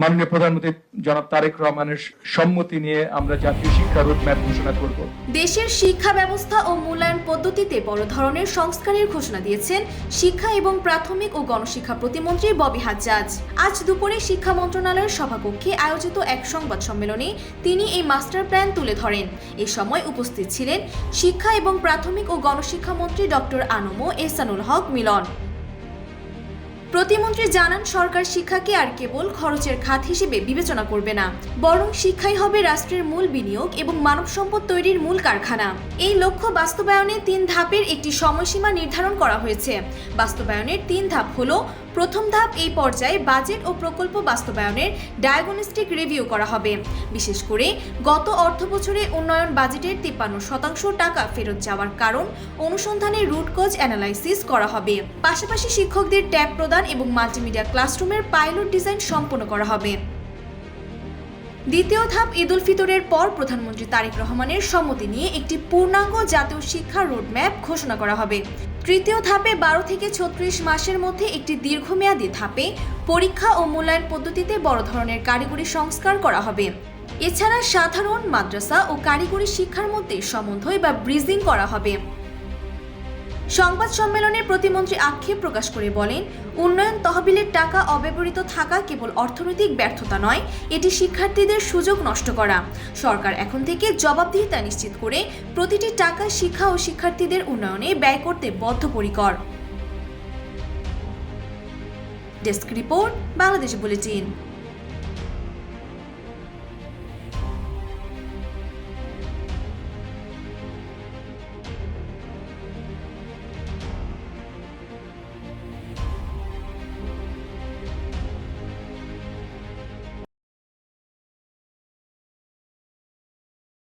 মাননীয় প্রধানমন্ত্রী জনাব তারেক রহমানের সম্মতি নিয়ে আমরা জাতীয় শিক্ষা রোডম্যাপ ঘোষণা করব। দেশের শিক্ষা ব্যবস্থা ও মূল্যায়ন পদ্ধতিতে বড় ধরনের সংস্কারের ঘোষণা দিয়েছেন শিক্ষা এবং প্রাথমিক ও গণশিক্ষা প্রতিমন্ত্রী ববি হাজ্জাজ। আজ দুপুরে শিক্ষা মন্ত্রণালয়ের সভাকক্ষে আয়োজিত এক সংবাদ সম্মেলনে তিনি এই মাস্টার প্ল্যান তুলে ধরেন। এ সময় উপস্থিত ছিলেন শিক্ষা এবং প্রাথমিক ও গণশিক্ষা মন্ত্রী ডক্টর আনম এহসানুল হক মিলন। প্রতিমন্ত্রী জানান, সরকার শিক্ষাকে আর কেবল খরচের খাত হিসেবে বিবেচনা করবে না, বরং শিক্ষাই হবে রাষ্ট্রের মূল বিনিয়োগ এবং মানব সম্পদ তৈরির মূল কারখানা। এই লক্ষ্য বাস্তবায়নে 3 ধাপের একটি সময়সীমা নির্ধারণ করা হয়েছে। বাস্তবায়নের 3 ধাপ হলো: প্রথম ধাপ, এই পর্যায়ে বাজেট ও প্রকল্প বাস্তবায়নের ডায়াগনস্টিক রিভিউ করা হবে। বিশেষ করে গত অর্থবছরে উন্নয়ন বাজেটের 53% টাকা ফেরত যাওয়ার কারণ অনুসন্ধানের রুট কজ অ্যানালাইসিস করা হবে। পাশাপাশি শিক্ষকদের ট্যাব প্রদান এবং মাল্টিমিডিয়া ক্লাসরুমের পাইলট ডিজাইন সম্পন্ন করা হবে। দ্বিতীয় ধাপ, ঈদ উল ফিতরের পর প্রধানমন্ত্রী তারেক রহমানের সম্মতি নিয়ে একটি পূর্ণাঙ্গ জাতীয় শিক্ষা রোডম্যাপ ঘোষণা করা হবে। তৃতীয় ধাপে 12 থেকে 36 মাসের মধ্যে একটি দীর্ঘমেয়াদী ধাপে পরীক্ষা ও মূল্যায়ন পদ্ধতিতে বড় ধরনের কারিগরি সংস্কার করা হবে। এছাড়া সাধারণ, মাদ্রাসা ও কারিগরি শিক্ষার মধ্যে সমন্বয় বা ব্রিজিং করা হবে। সংবাদ সম্মেলনে প্রতিমন্ত্রী আক্ষেপ প্রকাশ করে বলেন, উন্নয়ন তহবিলের টাকা অব্যবহৃত থাকা কেবল অর্থনৈতিক ব্যর্থতা নয়, এটি শিক্ষার্থীদের সুযোগ নষ্ট করা। সরকার এখন থেকে জবাবদিহিতা নিশ্চিত করে প্রতিটি টাকা শিক্ষা ও শিক্ষার্থীদের উন্নয়নে ব্যয় করতে বদ্ধপরিকর। Desk report, Bangladesh bulletin.